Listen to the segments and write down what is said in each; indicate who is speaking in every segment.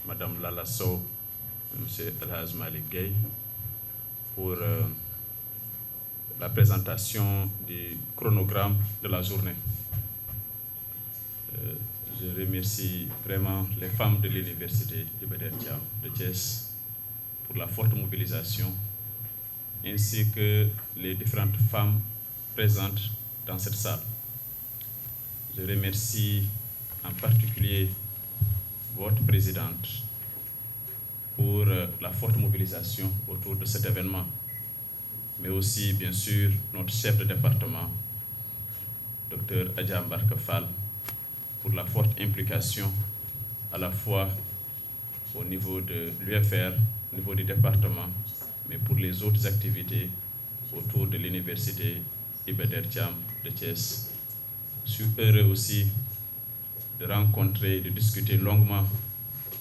Speaker 1: Madame Lala Sow, Monsieur Elhaj Malik Gueye, pour la présentation du chronogramme de la journée. Je remercie vraiment les femmes de l'Université Iba Der Thiam de Thiès pour la forte mobilisation, ainsi que les différentes femmes présentes dans cette salle. Je remercie en particulier votre présidente pour la forte mobilisation autour de cet événement, mais aussi bien sûr notre chef de département, Dr Adja Mbarka Fall, pour la forte implication à la fois au niveau de l'UFR, au niveau du département, mais pour les autres activités autour de l'Université Iba Der Thiam de Thiès. Je suis heureux aussi de rencontrer et de discuter longuement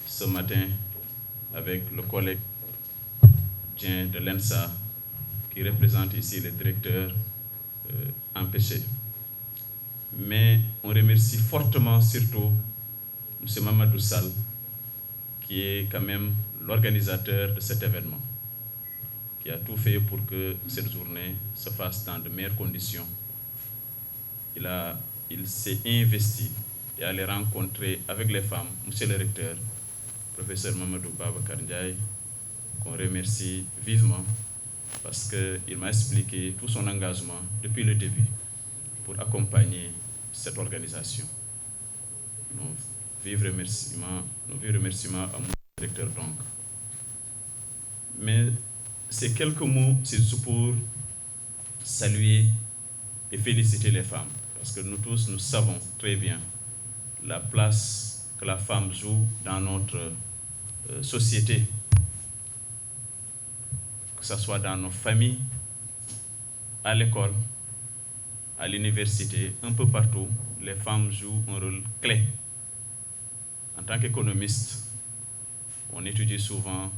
Speaker 1: ce matin avec le collègue Dien de l'ENSA qui représente ici le directeur empêché. Mais on remercie fortement surtout M. Mamadou Sall qui est quand même l'organisateur de cet événement, qui a tout fait pour que cette journée se fasse dans de meilleures conditions. Il s'est investi et aller rencontrer avec les femmes, monsieur le recteur, professeur Mamadou Babacar Ndiaye, qu'on remercie vivement parce qu'il m'a expliqué tout son engagement depuis le début pour accompagner cette organisation. Nos vifs remerciements à mon directeur donc. Mais ces quelques mots, c'est pour saluer et féliciter les femmes, parce que nous tous, nous savons très bien la place que la femme joue dans notre société, que ce soit dans nos familles, à l'école, à l'université, un peu partout, les femmes jouent un rôle clé. En tant qu'économiste, on étudie souvent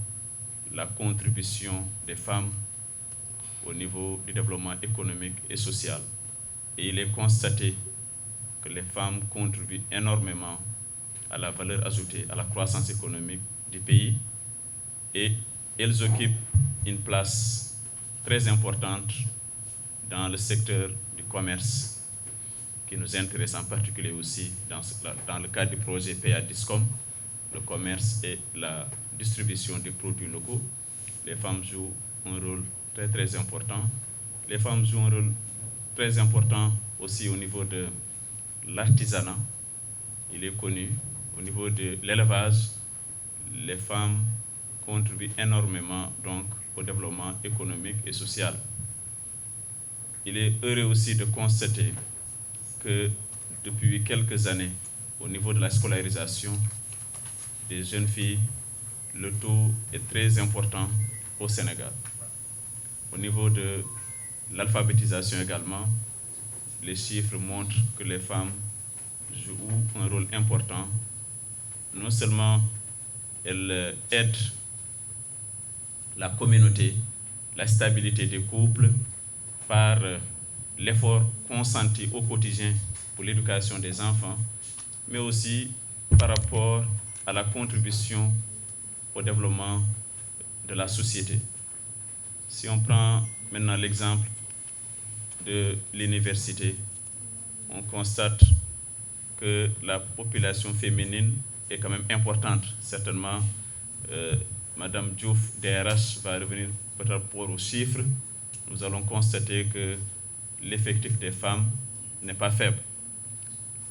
Speaker 1: la contribution des femmes au niveau du développement économique et social. Et il est constaté que les femmes contribuent énormément à la valeur ajoutée, à la croissance économique du pays, et elles occupent une place très importante dans le secteur du commerce, qui nous intéresse en particulier aussi dans le cadre du projet PA Discom, le commerce et la distribution des produits locaux. Les femmes jouent un rôle très très important. Les femmes jouent un rôle très important aussi au niveau de l'artisanat. Il est connu. Au niveau de l'élevage, les femmes contribuent énormément donc au développement économique et social. Il est heureux aussi de constater que depuis quelques années, au niveau de la scolarisation des jeunes filles, le taux est très important au Sénégal. Au niveau de l'alphabétisation également, les chiffres montrent que les femmes jouent un rôle important. Non seulement elles aident la communauté, la stabilité des couples par l'effort consenti au quotidien pour l'éducation des enfants, mais aussi par rapport à la contribution au développement de la société. Si on prend maintenant l'exemple de l'université, on constate que la population féminine est quand même importante. Certainement, Madame Diouf, DRH, va revenir par rapport aux chiffres. Nous allons constater que l'effectif des femmes n'est pas faible.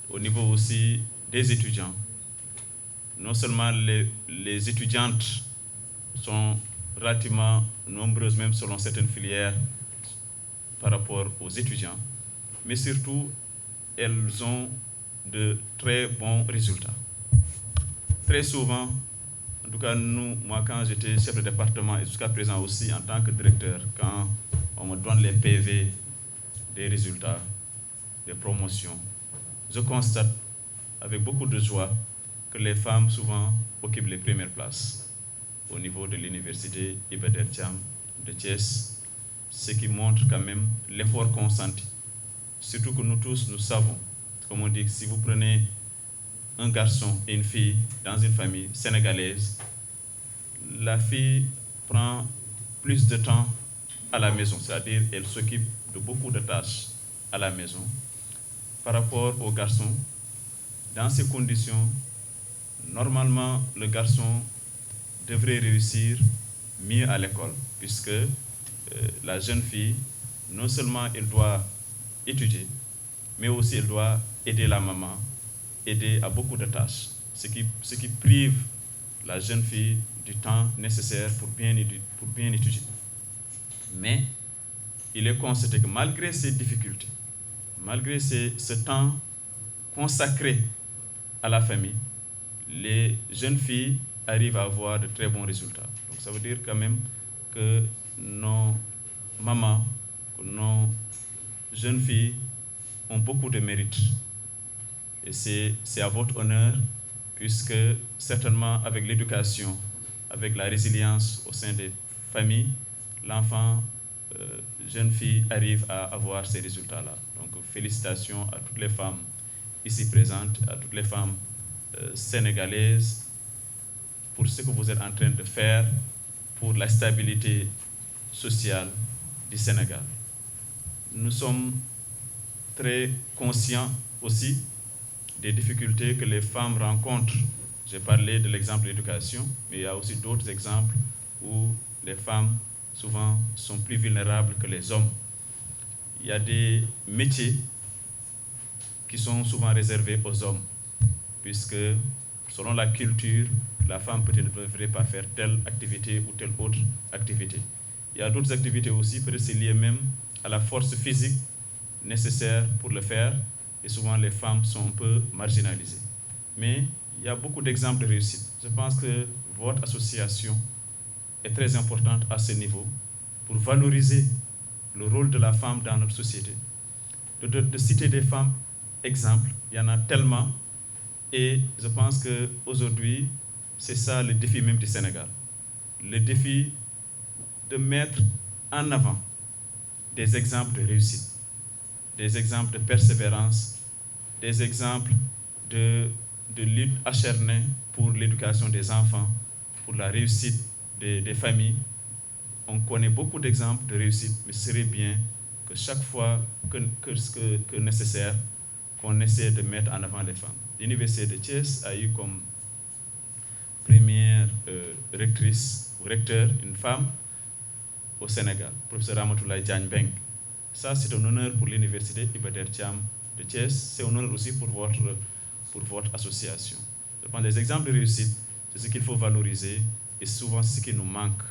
Speaker 1: Au niveau aussi des étudiants, non seulement les étudiantes sont relativement nombreuses, même selon certaines filières, par rapport aux étudiants, mais surtout, elles ont de très bons résultats. Très souvent, en tout cas moi quand j'étais chef de département et jusqu'à présent aussi en tant que directeur, quand on me donne les PV des résultats, des promotions, je constate avec beaucoup de joie que les femmes souvent occupent les premières places au niveau de l'université Iba Der Thiam de Thiès, ce qui montre quand même l'effort consenti. Surtout que nous tous, nous savons, comme on dit, si vous prenez un garçon et une fille dans une famille sénégalaise, la fille prend plus de temps à la maison, c'est-à-dire elle s'occupe de beaucoup de tâches à la maison par rapport au garçon. Dans ces conditions, normalement, le garçon devrait réussir mieux à l'école, puisque la jeune fille, non seulement elle doit étudier, mais aussi elle doit aider la maman, aider à beaucoup de tâches, ce qui prive la jeune fille du temps nécessaire pour bien étudier. Mais il est constaté que malgré ces difficultés, malgré ce temps consacré à la famille, les jeunes filles arrivent à avoir de très bons résultats. Donc ça veut dire quand même que nos mamans, que nos jeunes filles ont beaucoup de mérite. Et c'est à votre honneur, puisque certainement avec l'éducation, avec la résilience au sein des familles, l'enfant, jeune fille, arrive à avoir ces résultats-là. Donc félicitations à toutes les femmes ici présentes, à toutes les femmes sénégalaises, pour ce que vous êtes en train de faire pour la stabilité sociale du Sénégal. Nous sommes très conscients aussi des difficultés que les femmes rencontrent. J'ai parlé de l'exemple de l'éducation, mais il y a aussi d'autres exemples où les femmes souvent sont plus vulnérables que les hommes. Il y a des métiers qui sont souvent réservés aux hommes, puisque selon la culture, la femme peut-être ne devrait pas faire telle activité ou telle autre activité. Il y a d'autres activités aussi, peut-être c'est lié même à la force physique nécessaire pour le faire, et souvent les femmes sont un peu marginalisées. Mais il y a beaucoup d'exemples de réussite. Je pense que votre association est très importante à ce niveau pour valoriser le rôle de la femme dans notre société. De citer des femmes exemples, il y en a tellement, et je pense qu'aujourd'hui, c'est ça le défi même du Sénégal. Le défi de mettre en avant des exemples de réussite, des exemples de persévérance, des exemples de lutte acharnée pour l'éducation des enfants, pour la réussite des familles. On connaît beaucoup d'exemples de réussite, mais ce serait bien que chaque fois que nécessaire, qu'on essaie de mettre en avant les femmes. L'Université de Thiès a eu comme première rectrice ou recteur une femme au Sénégal, professeur Ramatoulaye Diagne Beng. Ça, c'est un honneur pour l'Université Iba Der Thiam de Thiès, c'est un honneur aussi pour votre association. Je pense que les exemples de réussite, c'est ce qu'il faut valoriser et souvent c'est ce qui nous manque.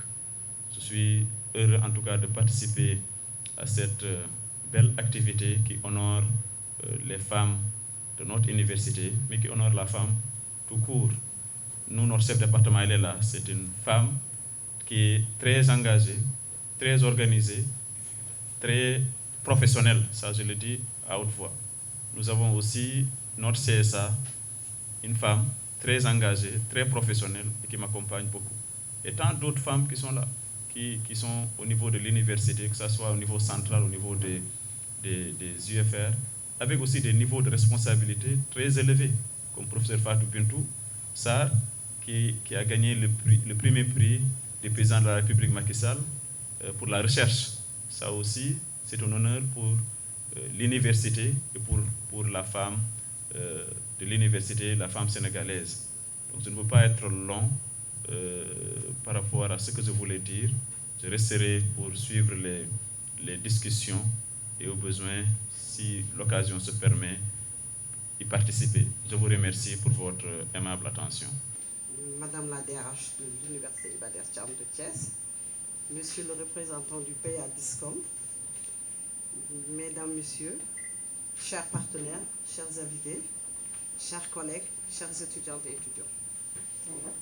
Speaker 1: Je suis heureux en tout cas de participer à cette belle activité qui honore les femmes de notre université, mais qui honore la femme tout court. Nous, notre chef de département, elle est là. C'est une femme qui est très engagée, très organisée, très professionnelle. Ça, je le dis à haute voix. Nous avons aussi notre CSA, une femme très engagée, très professionnelle et qui m'accompagne beaucoup. Et tant d'autres femmes qui sont là, qui sont au niveau de l'université, que ce soit au niveau central, au niveau des UFR, avec aussi des niveaux de responsabilité très élevés, comme professeur Fatou Bintou Sarr, qui a gagné le premier prix du président de la République Macky Sall pour la recherche. Ça aussi, c'est un honneur pour l'université et pour la femme de l'université, la femme sénégalaise. Donc je ne veux pas être long par rapport à ce que je voulais dire. Je resterai pour suivre les discussions et au besoin, si l'occasion se permet, y participer. Je vous remercie pour votre aimable attention.
Speaker 2: Madame la DRH de l'Université Iba Der Thiam de Thiès, Monsieur le représentant du PA DISCOM, Mesdames, Messieurs, chers partenaires, chers invités, chers collègues, chers étudiantes et étudiants.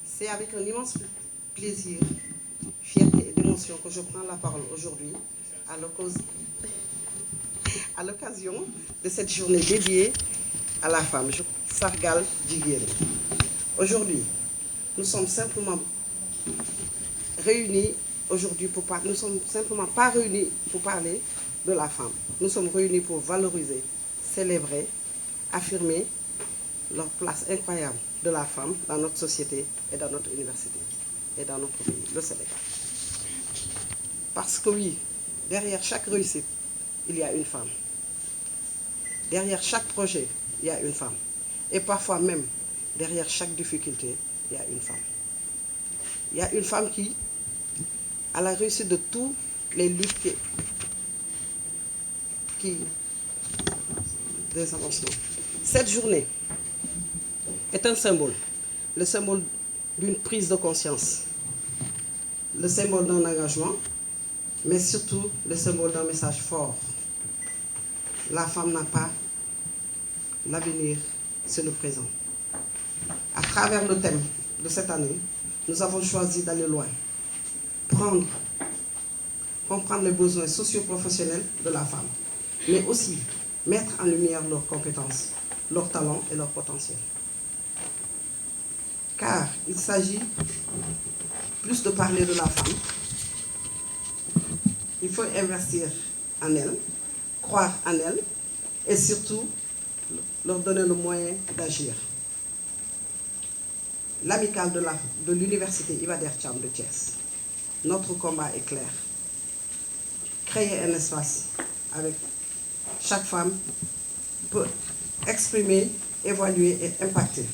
Speaker 2: C'est avec un immense plaisir, fierté et émotion que je prends la parole aujourd'hui à l'occasion de cette journée dédiée à la femme, Sargal Jigéen. Aujourd'hui, nous sommes simplement réunis nous sommes simplement pas réunis pour parler de la femme. Nous sommes réunis pour valoriser, célébrer, affirmer leur place incroyable de la femme dans notre société et dans notre université et dans notre pays, le Sénégal. Parce que oui, derrière chaque réussite, il y a une femme. Derrière chaque projet, il y a une femme. Et parfois même, derrière chaque difficulté, il y a une femme. Il y a une femme qui, à la réussite de toutes les luttes des avancements. Cette journée est un symbole, le symbole d'une prise de conscience, le symbole d'un engagement, mais surtout le symbole d'un message fort. La femme n'a pas l'avenir, c'est le présent. À travers le thème de cette année, nous avons choisi d'aller loin, comprendre les besoins socio-professionnels de la femme, mais aussi mettre en lumière leurs compétences, leurs talents et leur potentiel. Car il s'agit plus de parler de la femme, il faut investir en elle, croire en elle et surtout leur donner le moyen d'agir. L'amicale de l'université Iba Der Thiam de Thiès, notre combat est clair. Créer un espace avec chaque femme peut exprimer, évaluer et impacter.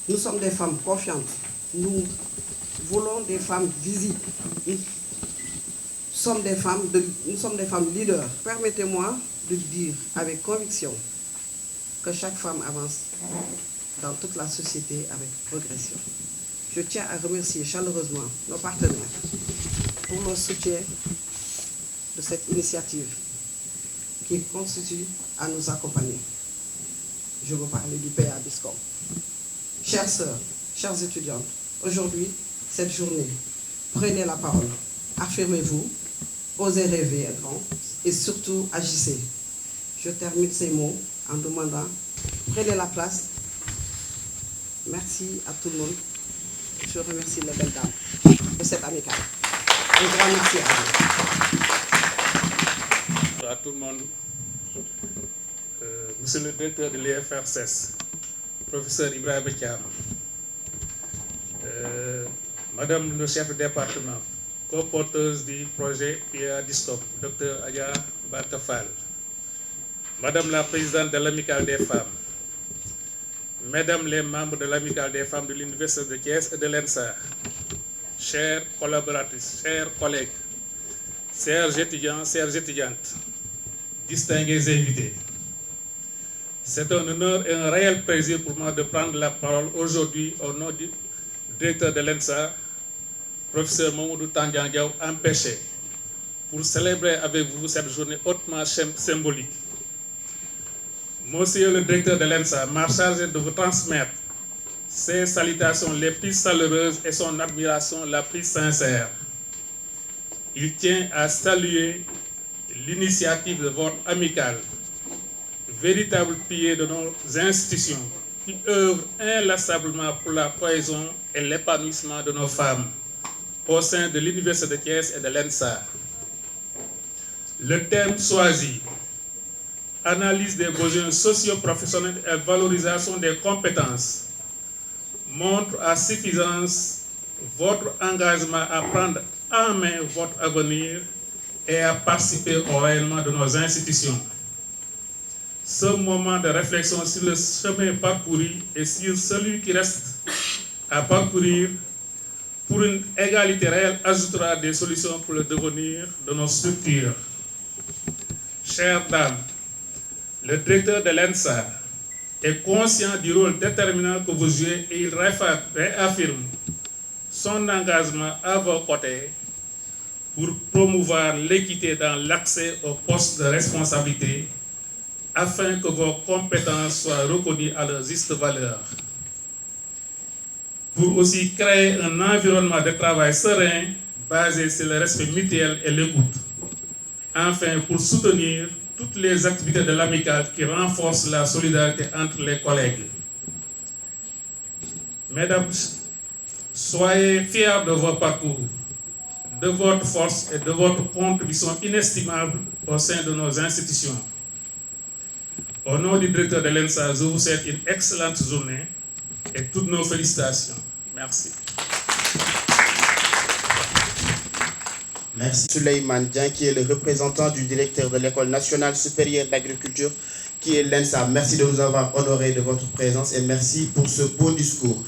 Speaker 2: Nous sommes des femmes confiantes. Nous voulons des femmes visibles. Nous sommes des femmes leaders. Permettez-moi de dire avec conviction que chaque femme avance dans toute la société avec progression. Je tiens à remercier chaleureusement nos partenaires pour leur soutien de cette initiative qui constitue à nous accompagner. Je veux parler du PA BISCOM. Chères sœurs, chères étudiantes, aujourd'hui, cette journée, prenez la parole, affirmez-vous, osez rêver grand et surtout agissez. Je termine ces mots en demandant, prenez la place. Merci à tout le monde. Je remercie les belles dames de cette amicale. Un grand merci à vous.
Speaker 3: Bonjour à tout le monde. Monsieur le directeur de l'IFRCES, professeur Ibrahima Thiam, Madame le chef de département, co-porteuse du projet PA BISCOM, Dr Aya Bartafal, Madame la présidente de l'amicale des femmes, Mesdames les membres de l'amicale des femmes de l'Université de Thiès et de l'ENSA, chères collaboratrices, chers collègues, chers étudiants, chères étudiantes, distingués invités. C'est un honneur et un réel plaisir pour moi de prendre la parole aujourd'hui au nom du directeur de l'ENSA, professeur Mamoudou Tandian Diaw, empêché, pour célébrer avec vous cette journée hautement symbolique. Monsieur le directeur de l'ENSA m'a chargé de vous transmettre ses salutations les plus chaleureuses et son admiration la plus sincère. Il tient à saluer l'initiative de votre amicale, véritable pilier de nos institutions, qui œuvre inlassablement pour la cohésion et l'épanouissement de nos femmes au sein de l'Université de Thiès et de l'ENSA. Le thème choisi, analyse des besoins socio-professionnels et valorisation des compétences, montre à suffisance votre engagement à prendre en main votre avenir et à participer au rayonnement de nos institutions. Ce moment de réflexion sur le chemin parcouru et sur celui qui reste à parcourir pour une égalité réelle ajoutera des solutions pour le devenir de nos structures. Chères dames, le directeur de l'ENSA est conscient du rôle déterminant que vous jouez et il réaffirme son engagement à vos côtés pour promouvoir l'équité dans l'accès aux postes de responsabilité afin que vos compétences soient reconnues à leur juste valeur. Pour aussi créer un environnement de travail serein basé sur le respect mutuel et l'écoute. Enfin, pour soutenir toutes les activités de l'amicale qui renforcent la solidarité entre les collègues. Mesdames, soyez fiers de vos parcours, de votre force et de votre contribution inestimable au sein de nos institutions. Au nom du directeur de l'ENSA, je vous souhaite une excellente journée et toutes nos félicitations. Merci.
Speaker 4: Merci. Souleymane Dieng, qui est le représentant du directeur de l'École nationale supérieure d'agriculture, qui est l'ENSA. Merci de nous avoir honorés de votre présence et merci pour ce beau discours.